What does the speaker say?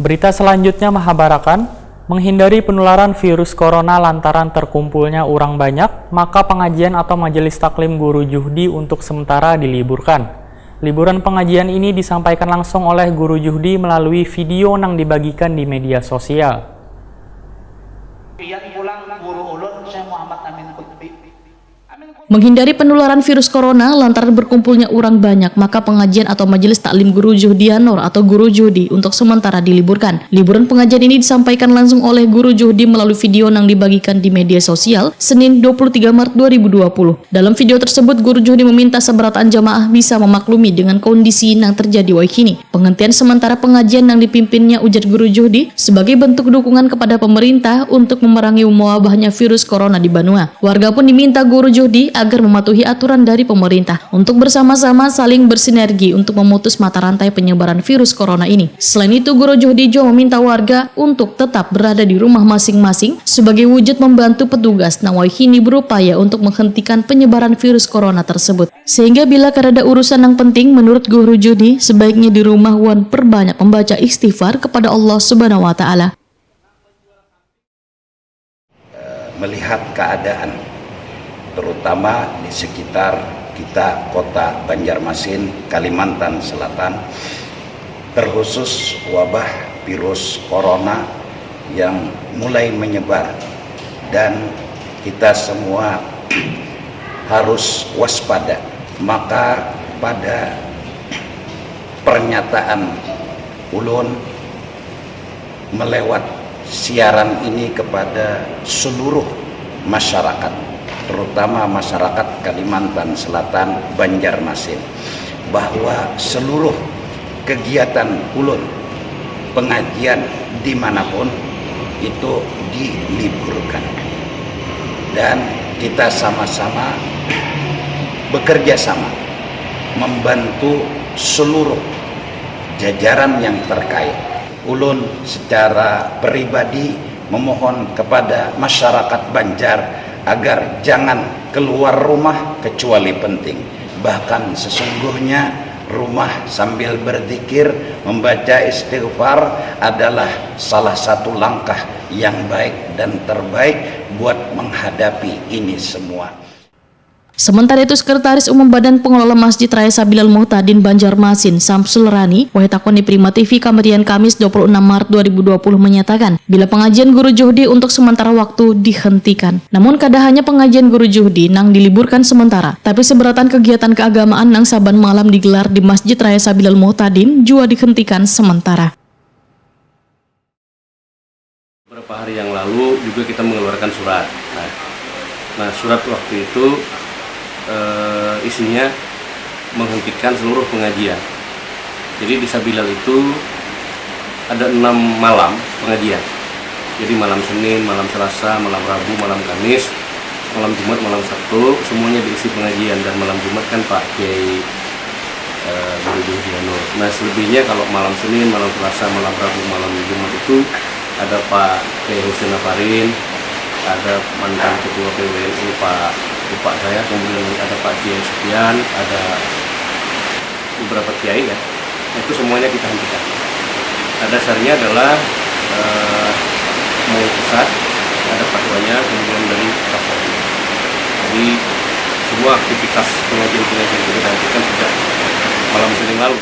Berita selanjutnya menghabarkan, menghindari penularan virus corona lantaran terkumpulnya orang banyak, maka pengajian atau majelis taklim Guru Juhdi untuk sementara diliburkan. Liburan pengajian ini disampaikan langsung oleh Guru Juhdi melalui video yang dibagikan di media sosial. Menghindari penularan virus corona lantaran berkumpulnya orang banyak, maka pengajian atau majelis taklim Guru Juhdianur atau Guru Juhdi untuk sementara diliburkan. Liburan pengajian ini disampaikan langsung oleh Guru Juhdi melalui video yang dibagikan di media sosial Senin 23 Maret 2020. Dalam video tersebut, Guru Juhdi meminta seberatan jamaah bisa memaklumi dengan kondisi yang terjadi kini. Penghentian sementara pengajian yang dipimpinnya, ujar Guru Juhdi, sebagai bentuk dukungan kepada pemerintah untuk memerangi wabahnya virus corona di Banua. Warga pun diminta Guru Juhdi agar mematuhi aturan dari pemerintah untuk bersama-sama saling bersinergi untuk memutus mata rantai penyebaran virus corona ini. Selain itu, Guru Juhdi juga meminta warga untuk tetap berada di rumah masing-masing sebagai wujud membantu petugas Nawakini berupaya untuk menghentikan penyebaran virus corona tersebut. Sehingga bila ada urusan yang penting, menurut Guru Juhdi, sebaiknya di rumah wan perbanyak membaca istighfar kepada Allah Subhanahu wa Ta'ala. Melihat keadaan terutama di sekitar kita kota Banjarmasin, Kalimantan Selatan, terkhusus wabah virus corona yang mulai menyebar dan kita semua harus waspada. Maka pada pernyataan ulun melewat siaran ini kepada seluruh masyarakat, terutama masyarakat Kalimantan Selatan, Banjarmasin, bahwa seluruh kegiatan ulun, pengajian dimanapun itu diliburkan, dan kita sama-sama bekerja sama membantu seluruh jajaran yang terkait. Ulun secara pribadi memohon kepada masyarakat Banjar agar jangan keluar rumah kecuali penting. Bahkan sesungguhnya rumah sambil berzikir, membaca istighfar adalah salah satu langkah yang baik dan terbaik buat menghadapi ini semua. Sementara itu, Sekretaris Umum Badan Pengelola Masjid Raya Sabilal Muhtadin Banjarmasin, Samsul Rani, Wahitakoni Prima TV Kamerian Kamis 26 Maret 2020 menyatakan, bila pengajian Guru Juhdi untuk sementara waktu dihentikan. Namun kada hanya pengajian Guru Juhdi nang diliburkan sementara, tapi seberatan kegiatan keagamaan nang saban malam digelar di Masjid Raya Sabilal Muhtadin juga dihentikan sementara. Beberapa hari yang lalu juga kita mengeluarkan surat. Nah surat waktu itu isinya menghentikan seluruh pengajian. Jadi di Sabilal itu ada 6 malam pengajian. Jadi malam Senin, malam Selasa, malam Rabu, malam Kamis, malam Jumat, malam Sabtu, semuanya diisi pengajian. Dan malam Jumat kan Pak Kiai Guru Juhdianur. Nah selebihnya kalau malam Senin, malam Selasa, malam Rabu, malam Jumat itu ada Pak Kiai Husin Afarin, ada mantan Ketua PWNU Pak saya, kemudian ada Pak Kiai Supian, ada beberapa kiai ya. Itu semuanya kita hentikan. Dasarnya adalah MUI pusat, ada fatwanya, kemudian dari Kapolri. Jadi semua aktivitas pengajian kita hentikan sejak malam Senin lalu.